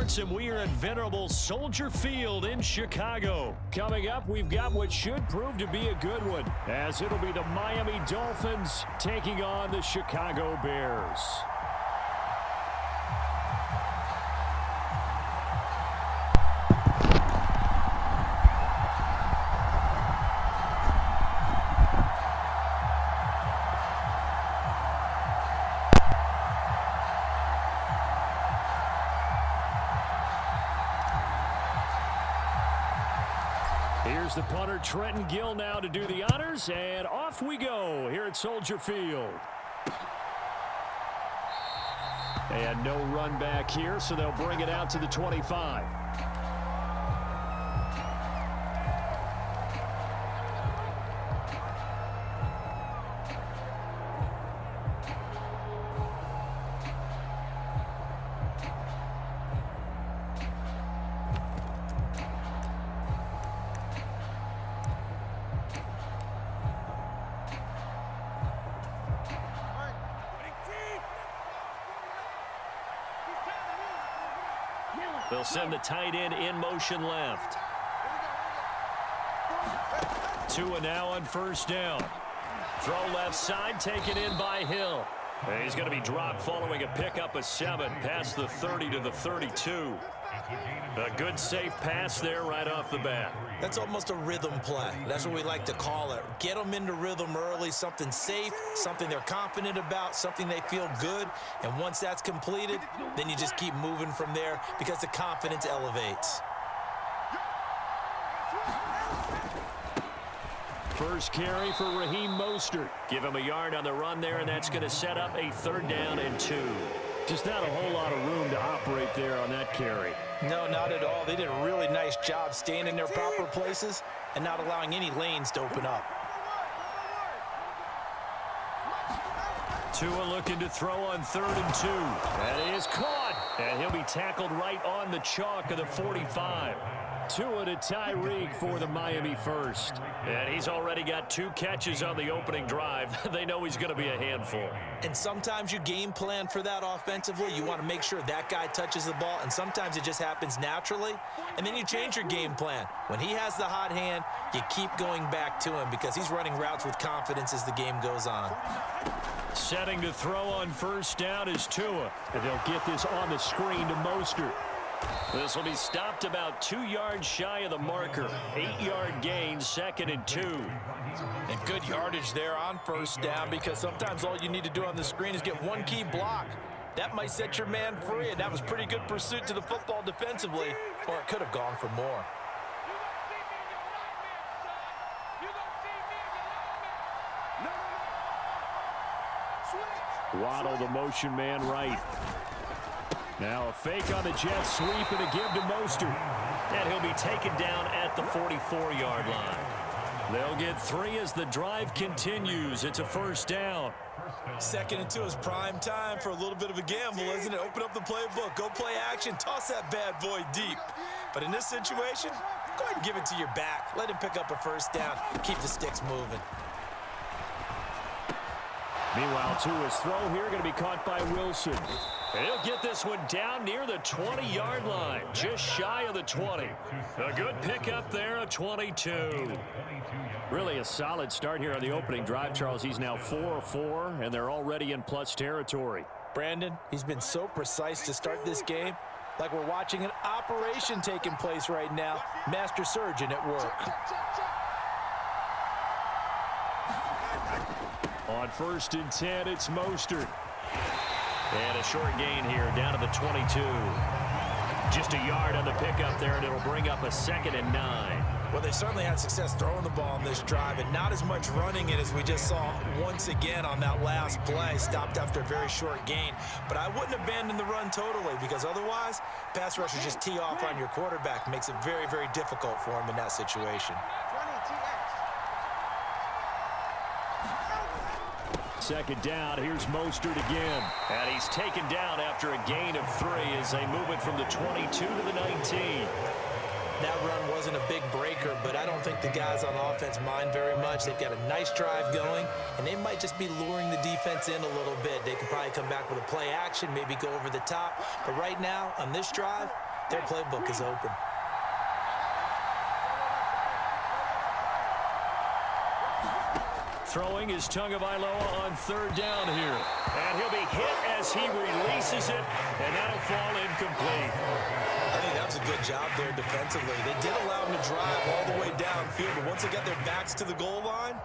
Sports, and we are at venerable Soldier Field in Chicago. Coming up, we've got what should prove to be a good one, as it'll be the Miami Dolphins taking on the Chicago Bears. Here's the punter, Trenton Gill, now to do the honors, and off we go here at Soldier Field. And no run back here, so they'll bring it out to the 25. They'll send the tight end in motion left. Tua now on first down. Throw left side, taken in by Hill. And he's going to be dropped following a pickup of 7 past the 30 to the 32. A good safe pass there right off the bat. That's almost a rhythm play. That's what we like to call it. Get them into rhythm early, something safe, something they're confident about, something they feel good. And once that's completed, then you just keep moving from there because the confidence elevates. First carry for Raheem Mostert. Give him a yard on the run there, and that's going to set up a 3rd down and 2. Just not a whole lot of room to operate there on that carry. No, not at all. They did a really nice job staying in their proper places and not allowing any lanes to open up. Tua looking to throw on 3rd and 2. And he is caught. And he'll be tackled right on the chalk of the 45. Tua to Tyreek for the Miami first. And he's already got 2 catches on the opening drive. They know he's going to be a handful. And sometimes you game plan for that offensively. You want to make sure that guy touches the ball, and sometimes it just happens naturally. And then you change your game plan. When he has the hot hand, you keep going back to him because he's running routes with confidence as the game goes on. Setting to throw on first down is Tua. And they'll get this on the screen to Mostert. This will be stopped about 2 yards shy of the marker. 8-yard gain, 2nd and 2. And good yardage there on first down because sometimes all you need to do on the screen is get one key block. That might set your man free, and that was pretty good pursuit to the football defensively, or it could have gone for more. Waddle the motion man right. Now a fake on the jet sweep and a give to Mostert. And he'll be taken down at the 44-yard line. They'll get 3 as the drive continues. It's a 1st down. 2nd and 2 is prime time for a little bit of a gamble, isn't it? Open up the playbook, go play action, toss that bad boy deep. But in this situation, go ahead and give it to your back. Let him pick up a 1st down. Keep the sticks moving. Meanwhile, Tua's throw here going to be caught by Wilson. And he'll get this one down near the 20-yard line, just shy of the 20. A good pickup there, a 22. Really a solid start here on the opening drive, Charles. He's now 4 of 4, and they're already in plus territory. Brandon, he's been so precise to start this game, like we're watching an operation taking place right now. Master surgeon at work. On 1st and 10, it's Mostert. And a short gain here down to the 22. Just a yard on the pickup there, and it'll bring up a 2nd and 9. Well, they certainly had success throwing the ball on this drive, and not as much running it as we just saw once again on that last play. Stopped after a very short gain. But I wouldn't abandon the run totally, because otherwise, pass rushers just tee off on your quarterback. Makes it very, very difficult for him in that situation. 2nd down, here's Mostert again. And he's taken down after a gain of 3 as they move it from the 22 to the 19. That run wasn't a big breaker, but I don't think the guys on offense mind very much. They've got a nice drive going, and they might just be luring the defense in a little bit. They could probably come back with a play action, maybe go over the top. But right now, on this drive, Their playbook is open. Throwing is Tagovailoa on third down here. And he'll be hit as he releases it, and that'll fall incomplete. I think that was a good job there defensively. They did allow him to drive all the way downfield, but once they got their backs to the goal line,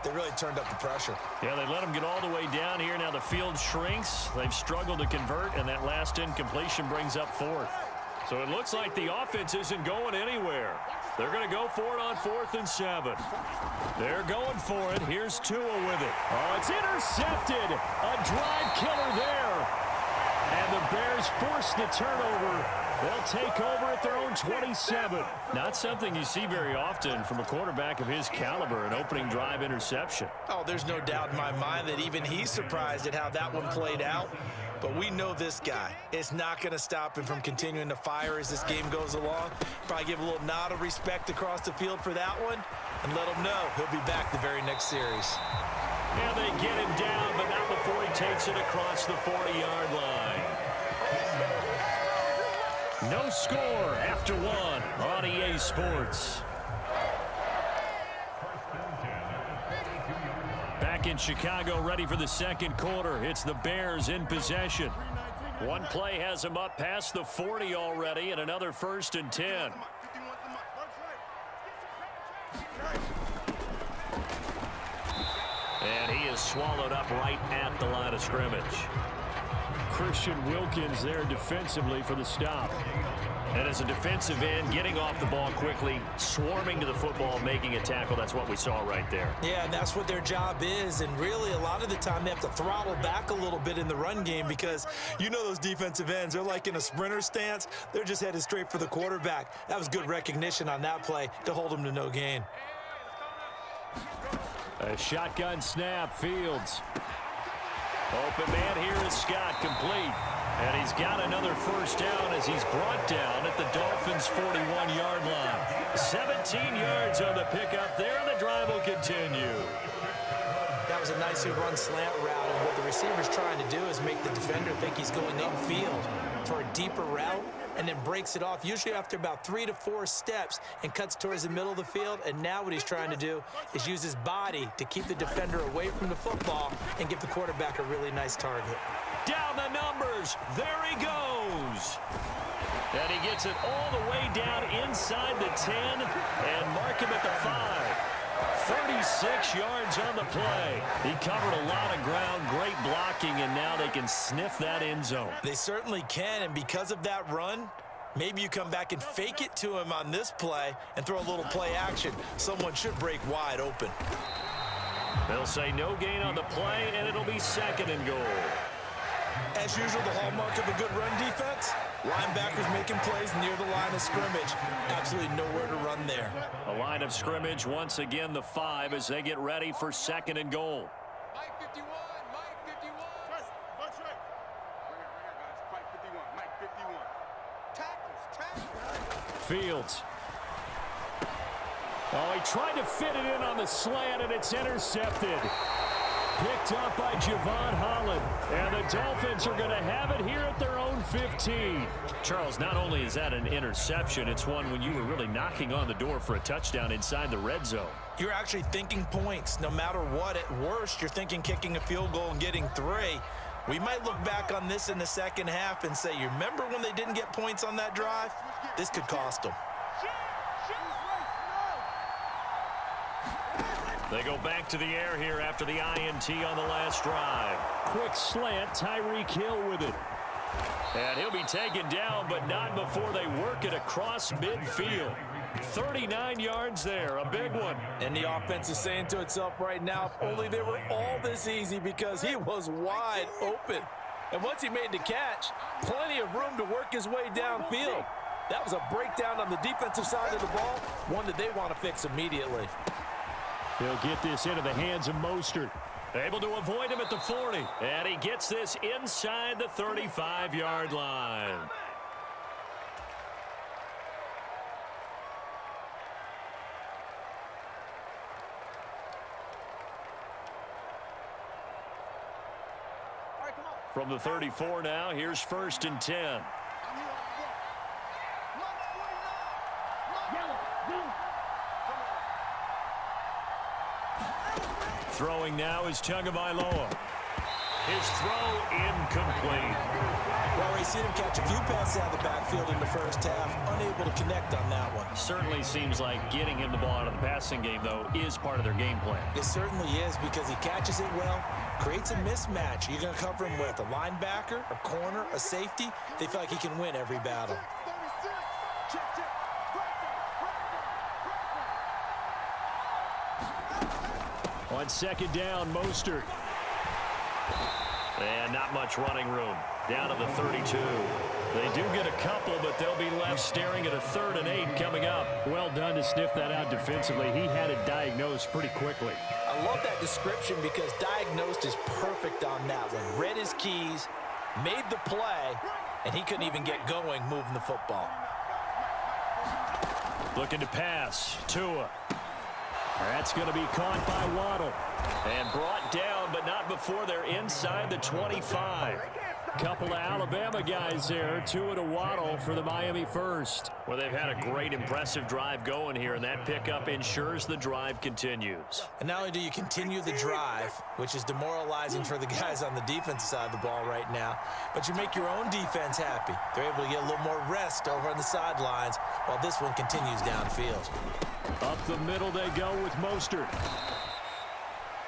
they really turned up the pressure. Yeah, they let him get all the way down here. Now the field shrinks. They've struggled to convert, and that last incompletion brings up fourth. So it looks like the offense isn't going anywhere. They're going to go for it on 4th and 7. They're going for it. Here's Tua with it. Oh, it's intercepted. A drive killer there. And the Bears force the turnover. They'll take over at their own 27. Not something you see very often from a quarterback of his caliber, an opening drive interception. Oh, there's no doubt in my mind that even he's surprised at how that one played out. But we know this guy. It's not going to stop him from continuing to fire as this game goes along. Probably give a little nod of respect across the field for that one and let him know he'll be back the very next series. And they get him down, but not before he takes it across the 40-yard line. No score after one on EA Sports. Back in Chicago, ready for the second quarter. It's the Bears in possession. One play has them up past the 40 already, and another 1st and 10. And he is swallowed up right at the line of scrimmage. Christian Wilkins there defensively for the stop. And as a defensive end, getting off the ball quickly, swarming to the football, making a tackle. That's what we saw right there. Yeah, and that's what their job is. And really, a lot of the time, they have to throttle back a little bit in the run game because you know those defensive ends, they're like in a sprinter stance. They're just headed straight for the quarterback. That was good recognition on that play to hold them to no gain. A shotgun snap, Fields. Open man here is Scott, complete. And he's got another 1st down as he's brought down at the Dolphins' 41-yard line. 17 yards on the pickup there, and the drive will continue. That was a nicely run slant route, and what the receiver's trying to do is make the defender think he's going upfield for a deeper route, and then breaks it off, usually after about 3 to 4 steps, and cuts towards the middle of the field. And now what he's trying to do is use his body to keep the defender away from the football and give the quarterback a really nice target. Down the numbers. There he goes. And he gets it all the way down inside the 10 and mark him at the 5. 36 yards on the play. He covered a lot of ground, great blocking, and now they can sniff that end zone. They certainly can, and because of that run, maybe you come back and fake it to him on this play and throw a little play action. Someone should break wide open. They'll say no gain on the play, and it'll be 2nd and goal. As usual, the hallmark of a good run defense, linebackers making plays near the line of scrimmage. Absolutely nowhere to run there. A line of scrimmage, once again the 5 as they get ready for 2nd and goal. Mike 51, Mike 51. That's right. Bring it, guys. Mike 51, Mike 51. Tackles. Fields. Oh, he tried to fit it in on the slant, and it's intercepted. Picked up by Javon Holland. And the Dolphins are going to have it here at their own 15. Charles, not only is that an interception, it's one when you were really knocking on the door for a touchdown inside the red zone. You're actually thinking points. No matter what, at worst, you're thinking kicking a field goal and getting 3. We might look back on this in the second half and say, you remember when they didn't get points on that drive? This could cost them. They go back to the air here after the INT on the last drive. Quick slant, Tyreek Hill with it. And he'll be taken down, but not before they work it across midfield. 39 yards there, a big one. And the offense is saying to itself right now, if only they were all this easy, because he was wide open. And once he made the catch, plenty of room to work his way downfield. That was a breakdown on the defensive side of the ball, one that they want to fix immediately. He'll get this into the hands of Mostert. Able to avoid him at the 40. And he gets this inside the 35-yard line. From the 34 now, here's 1st and 10. Throwing now is Tagovailoa. His throw incomplete. Well, we've seen him catch a few passes out of the backfield in the first half, unable to connect on that one. Certainly seems like getting him the ball out of the passing game, though, is part of their game plan. It certainly is, because he catches it well, creates a mismatch. You're going to cover him with a linebacker, a corner, a safety. They feel like he can win every battle. On second down, Mostert. And not much running room. Down to the 32. They do get a couple, but they'll be left staring at a 3rd and 8 coming up. Well done to sniff that out defensively. He had it diagnosed pretty quickly. I love that description, because diagnosed is perfect on that one. Read his keys, made the play, and he couldn't even get going moving the football. Looking to pass. Tua. That's going to be caught by Waddle. And brought down, but not before they're inside the 25. Couple of Alabama guys there. Tua to Waddle for the Miami first. Well, they've had a great, impressive drive going here, and that pickup ensures the drive continues. And not only do you continue the drive, which is demoralizing for the guys on the defensive side of the ball right now, but you make your own defense happy. They're able to get a little more rest over on the sidelines while this one continues downfield. Up the middle they go with Mostert.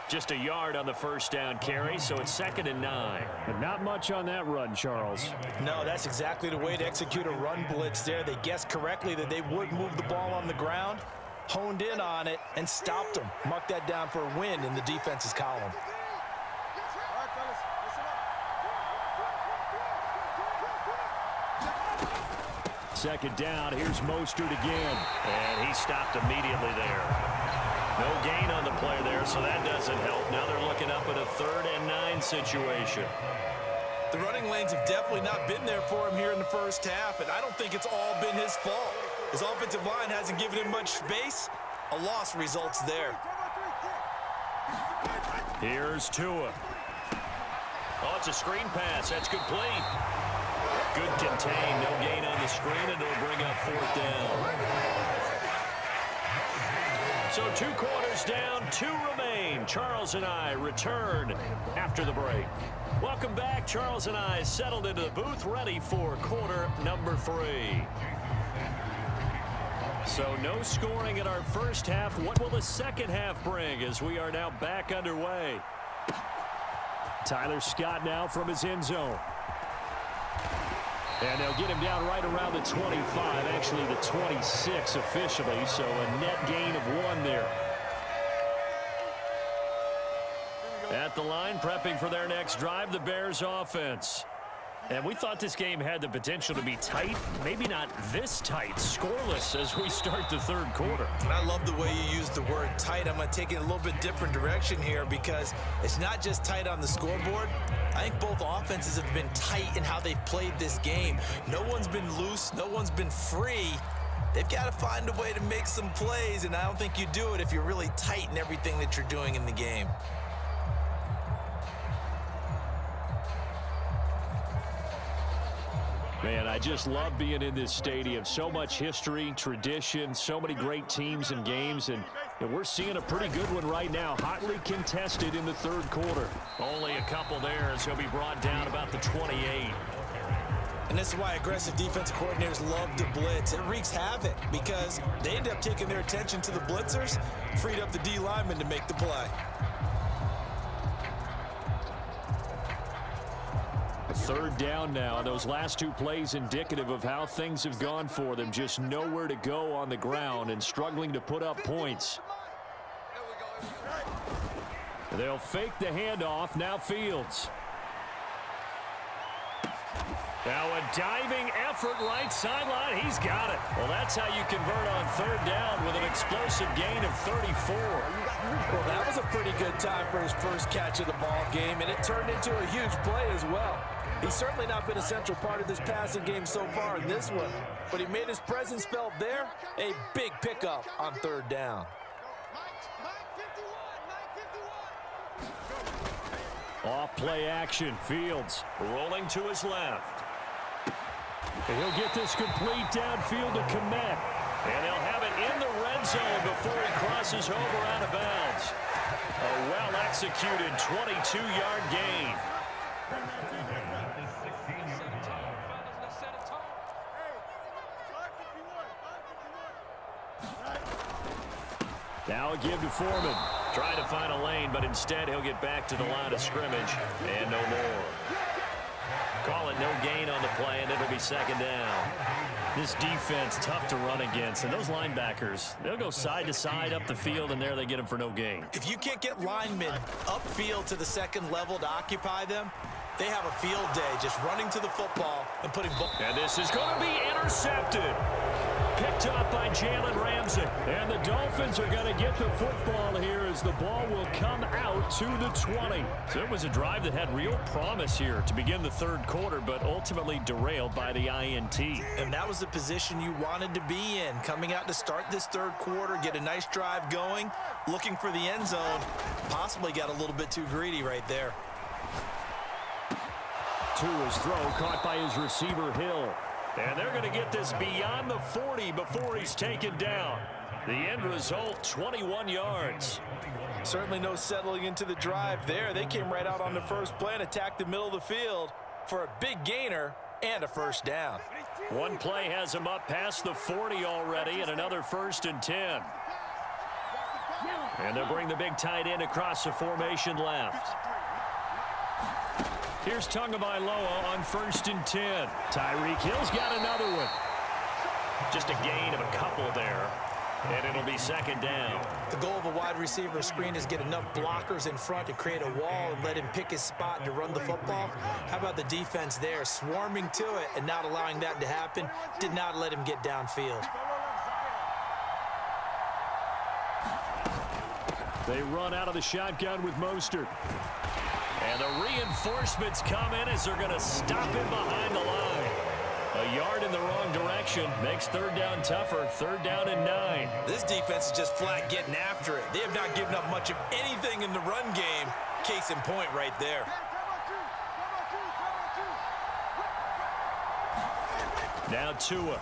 Just a yard on the first down carry, so it's 2nd and 9. But not much on that run, Charles. No, that's exactly the way to execute a run blitz there. They guessed correctly that they would move the ball on the ground, honed in on it, and stopped them. Mark that down for a win in the defense's column. Second down, here's Mostert again. And he stopped immediately there. No gain on the play there, so that doesn't help. Now they're looking up at a 3rd and 9 situation. The running lanes have definitely not been there for him here in the first half, and I don't think it's all been his fault. His offensive line hasn't given him much space. A loss results there. Here's Tua. Oh, it's a screen pass. That's complete. Good contain. No gain on the screen, and it'll bring up 4th down. So 2 quarters down, 2 remain. Charles and I return after the break. Welcome back. Charles and I settled into the booth, ready for quarter number 3. So no scoring in our first half. What will the second half bring as we are now back underway? Tyler Scott now from his end zone. And they'll get him down right around the 25, actually the 26 officially, so a net gain of 1 there. At the line, prepping for their next drive, the Bears offense. And we thought this game had the potential to be tight, maybe not this tight, scoreless as we start the 3rd quarter. And I love the way you use the word tight. I'm going to take it a little bit different direction here, because it's not just tight on the scoreboard. I think both offenses have been tight in how they've played this game. No one's been loose. No one's been free. They've got to find a way to make some plays, and I don't think you do it if you're really tight in everything that you're doing in the game. Man, I just love being in this stadium. So much history, tradition, so many great teams and games, and we're seeing a pretty good one right now, hotly contested in the 3rd quarter. Only a couple there as he'll be brought down about the 28. And this is why aggressive defensive coordinators love to blitz. It wreaks havoc because they end up taking their attention to the blitzers, freed up the D lineman to make the play. Third down now. Those last 2 plays indicative of how things have gone for them. Just nowhere to go on the ground and struggling to put up points. They'll fake the handoff. Now Fields. Now a diving effort right sideline. He's got it. Well, that's how you convert on 3rd down with an explosive gain of 34. Well, that was a pretty good time for his first catch of the ball game, and it turned into a huge play as well. He's certainly not been a central part of this passing game so far in this one, but he made his presence felt there. A big pickup on 3rd down. Off play action. Fields rolling to his left. And he'll get this complete downfield to Kemet. And they'll have it in the red zone before he crosses over out of bounds. A well-executed 22-yard gain. Now a give to Foreman. Trying to find a lane, but instead he'll get back to the line of scrimmage. And no more. Call it no gain on the play, and it'll be second down. This defense, tough to run against. And those linebackers, they'll go side to side up the field, and there they get them for no gain. If you can't get linemen upfield to the second level to occupy them, they have a field day just running to the football and putting ball. And this is going to be intercepted. Picked up by Jalen Ramsey. And the Dolphins are going to get the football here as the ball will come out to the 20. So it was a drive that had real promise here to begin the third quarter, but ultimately derailed by the INT. And that was the position you wanted to be in. Coming out to start this third quarter, get a nice drive going, looking for the end zone. Possibly got a little bit too greedy right there. To his throw, caught by his receiver, Hill. And they're going to get this beyond the 40 before he's taken down. The end result, 21 yards. Certainly no settling into the drive there. They came right out on the first play and attacked the middle of the field for a big gainer and a first down. One play has him up past the 40 already, and another 1st and 10. And they'll bring the big tight end across the formation left. Here's Tagovailoa on 1st and 10. Tyreek Hill's got another one. Just a gain of a couple there. And it'll be second down. The goal of a wide receiver screen is get enough blockers in front to create a wall and let him pick his spot to run the football. How about the defense there, swarming to it and not allowing that to happen? Did not let him get downfield. They run out of the shotgun with Mostert. And the reinforcements come in as they're going to stop him behind the line. A yard in the wrong direction makes third down tougher. 3rd down and 9. This defense is just flat getting after it. They have not given up much of anything in the run game. Case in point right there. Now Tua.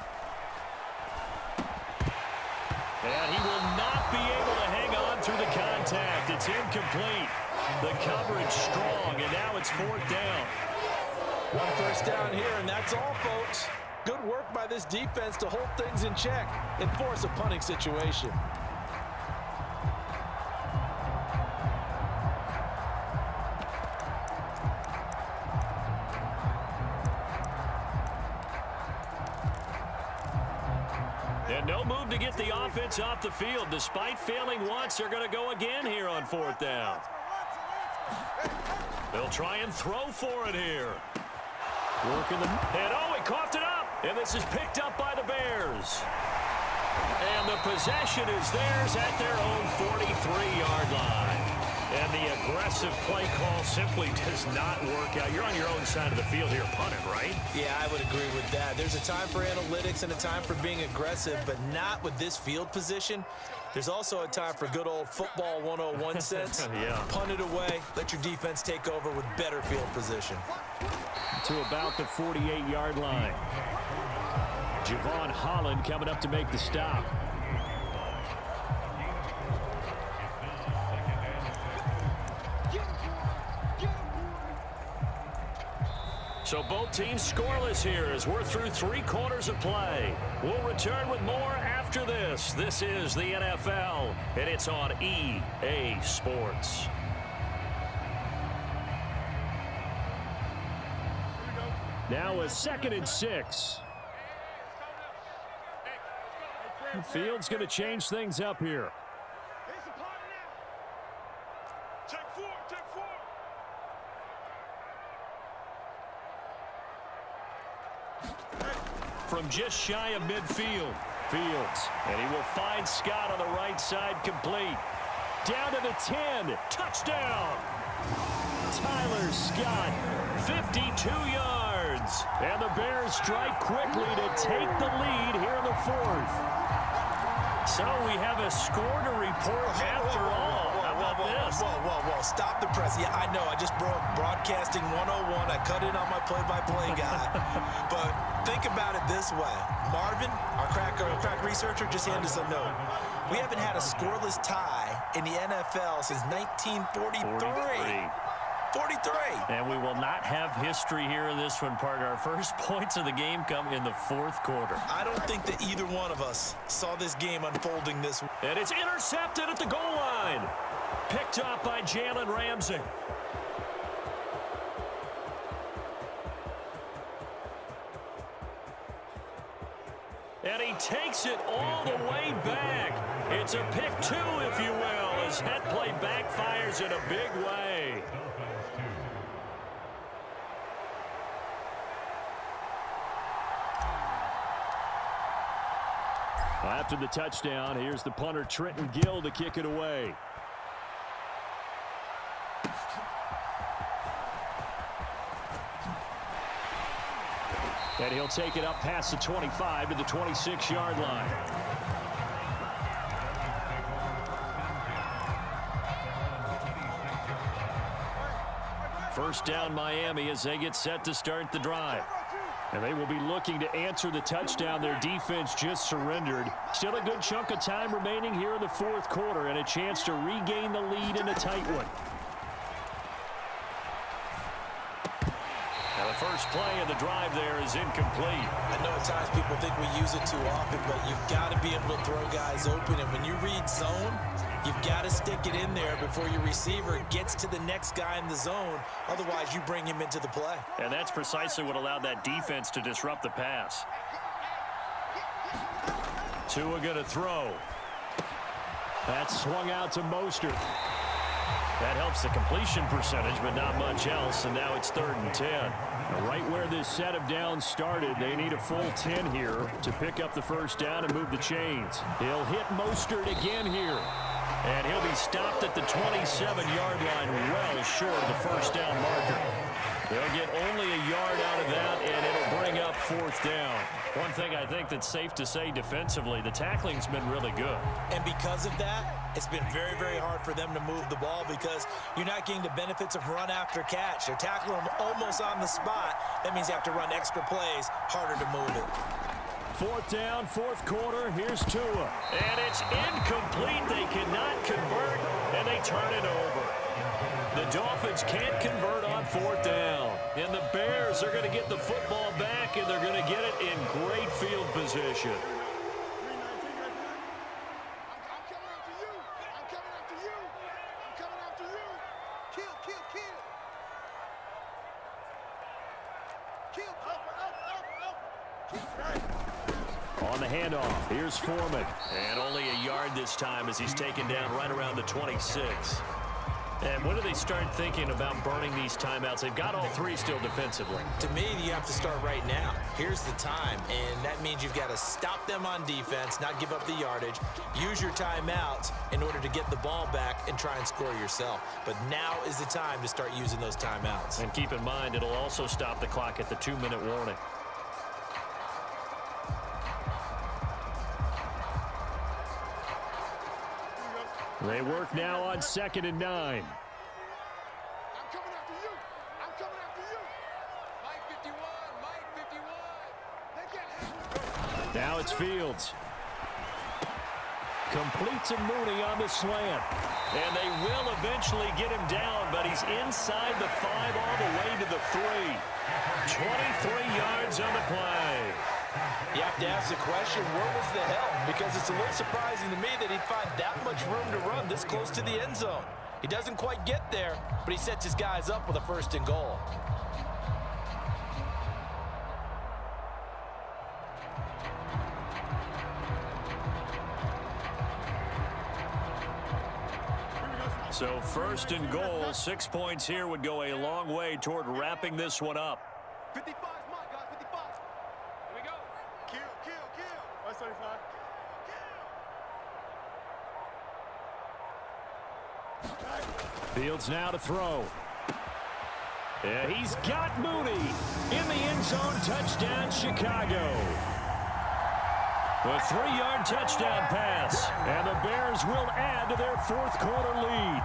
And he will not be able to hang on through the contact. It's incomplete. The coverage strong, and now it's 4th down. One first down here, and that's all, folks. Good work by this defense to hold things in check and force a punting situation. And no move to get the offense off the field. Despite failing once, they're going to go again here on 4th down. They'll try and throw for it here. Working the... And oh, he coughed it up. And this is picked up by the Bears. And the possession is theirs at their own 43-yard line. And the aggressive play call simply does not work out. You're on your own side of the field here, punting, right? Yeah, I would agree with that. There's a time for analytics and a time for being aggressive, but not with this field position. There's also a time for good old football 101 sense. Yeah. Punt it away. Let your defense take over with better field position. To about the 48-yard line. Javon Holland coming up to make the stop. So both teams scoreless here as we're through 3 quarters of play. We'll return with more after this. This is the NFL, and it's on EA Sports. Now a 2nd and 6. The field's going to change things up here. From just shy of midfield, Fields, and he will find Scott on the right side, complete. Down to the 10, touchdown! Tyler Scott, 52 yards. And the Bears strike quickly to take the lead here in the 4th. So we have a score to report after all. How about this? Whoa. Stop the press. Yeah, I know. I just broke broadcasting 101. I cut in on my play-by-play guy. But think about it this way. Marvin, our crack researcher, just hand us a note. We haven't had a scoreless tie in the NFL since 1943. 43. And we will not have history here in this one, partner. Our first points of the game come in the fourth quarter. I don't think that either one of us saw this game unfolding this way. And it's intercepted at the goal line. Picked up by Jalen Ramsey. And he takes it all the way back. It's a pick two, if you will, as that play backfires in a big way. After the touchdown, here's the punter, Trenton Gill, to kick it away. And he'll take it up past the 25 to the 26-yard line. First down, Miami, as they get set to start the drive. And they will be looking to answer the touchdown their defense just surrendered. Still a good chunk of time remaining here in the fourth quarter and a chance to regain the lead in a tight one. Now the first play of the drive there is incomplete. I know at times people think we use it too often, but you've got to be able to throw guys open. And when you read zone, you've got to stick it in there before your receiver gets to the next guy in the zone. Otherwise, you bring him into the play. And that's precisely what allowed that defense to disrupt the pass. Tua going to throw. That's swung out to Mostert. That helps the completion percentage, but not much else, and now it's 3rd and 10. Right where this set of downs started, they need a full 10 here to pick up the first down and move the chains. He'll hit Mostert again here. And he'll be stopped at the 27-yard line, well short of the first down marker. They'll get only a yard out of that, and it'll bring up 4th down. One thing I think that's safe to say defensively, the tackling's been really good. And because of that, it's been very, very hard for them to move the ball because you're not getting the benefits of run after catch. They're tackling them almost on the spot. That means you have to run extra plays, harder to move it. 4th down, 4th quarter. Here's Tua. And it's incomplete. They cannot convert, and they turn it over. The Dolphins can't convert on 4th down. And the Bears are going to get the football back, and they're going to get it in great field position. On the handoff, here's Foreman. And only a yard this time as he's taken down right around the 26. And when do they start thinking about burning these timeouts? They've got all 3 still defensively. To me, you have to start right now. Here's the time, and that means you've got to stop them on defense, not give up the yardage, use your timeouts in order to get the ball back and try and score yourself. But now is the time to start using those timeouts. And keep in mind, it'll also stop the clock at the 2-minute warning. They work now on 2nd and 9. I'm coming after you. I'm coming after you. Mike 51. Mike 51. They can't handle it. Now it's Fields. Complete to Mooney on the slant. And they will eventually get him down, but he's inside the 5 all the way to the 3. 23 yards on the play. You have to ask the question, where was the help? Because it's a little surprising to me that he'd find that much room to run this close to the end zone. He doesn't quite get there, but he sets his guys up with a 1st and goal. So 1st and goal, 6 points here would go a long way toward wrapping this one up. 55 is mine, guys. 55. Here we go. Kill. That's 35. Fields now to throw. Yeah, he's got Mooney in the end zone. Touchdown, Chicago. A 3-yard touchdown pass, and the Bears will add to their 4th quarter lead.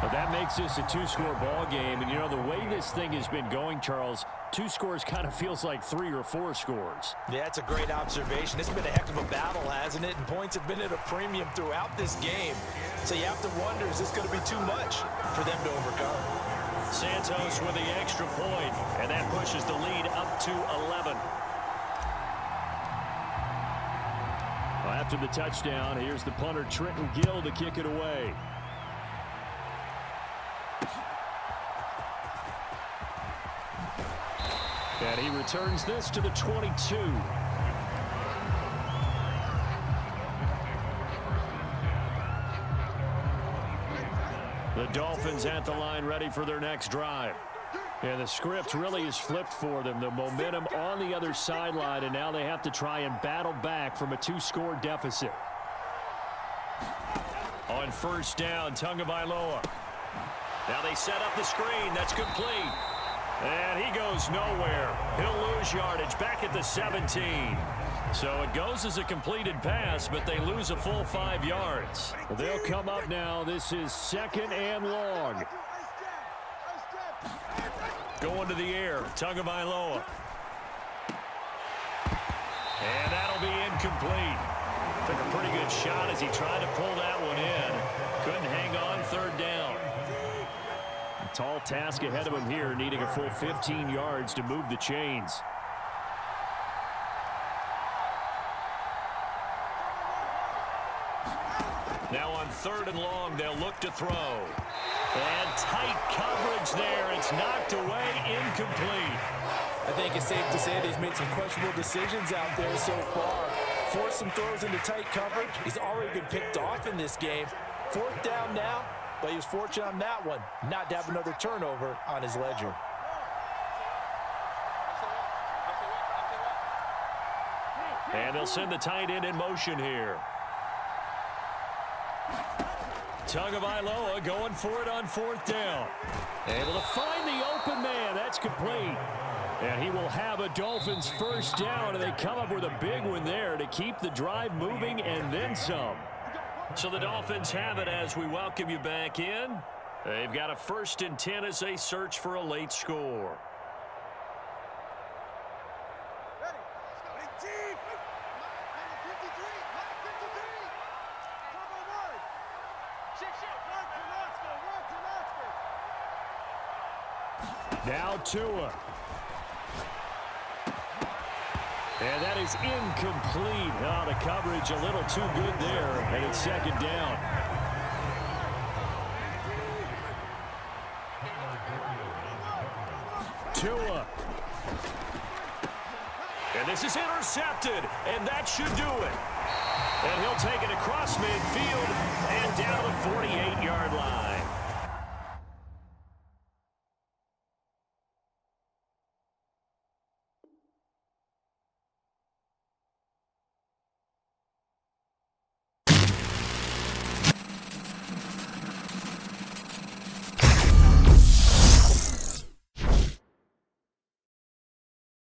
Well, that makes this a two-score ball game. And, you know, the way this thing has been going, Charles, 2 scores kind of feels like 3 or 4 scores. Yeah, that's a great observation. It's been a heck of a battle, hasn't it? And points have been at a premium throughout this game. So you have to wonder, is this going to be too much for them to overcome? Santos with the extra point, and that pushes the lead up to 11. Well, after the touchdown, here's the punter, Trenton Gill, to kick it away. And he returns this to the 22. The Dolphins at the line ready for their next drive. And the script really is flipped for them. The momentum on the other sideline, and now they have to try and battle back from a 2-score deficit. On first down, Tagovailoa. Now they set up the screen. That's complete. And he goes nowhere. He'll lose yardage back at the 17. So it goes as a completed pass, but they lose a full 5 yards. They'll come up now. This is 2nd and long. Going to the air, Tagovailoa. And that'll be incomplete. Took a pretty good shot as he tried to pull that one in. Couldn't hang on 3rd down. A tall task ahead of him here, needing a full 15 yards to move the chains. Now on 3rd and long, they'll look to throw. And tight coverage there. It's knocked away, incomplete. I think it's safe to say that he's made some questionable decisions out there so far. Forced some throws into tight coverage. He's already been picked off in this game. 4th down now, but he was fortunate on that one not to have another turnover on his ledger. And they'll send the tight end in motion here. Tagovailoa going for it on 4th down. Able to find the open man. That's complete. And he will have a Dolphins first down, and they come up with a big one there to keep the drive moving and then some. So the Dolphins have it as we welcome you back in. They've got a 1st and 10 as they search for a late score. Now Tua. And that is incomplete. Oh, the coverage a little too good there, and it's 2nd down. Tua. And this is intercepted, and that should do it. And he'll take it across midfield and down the 48-yard line.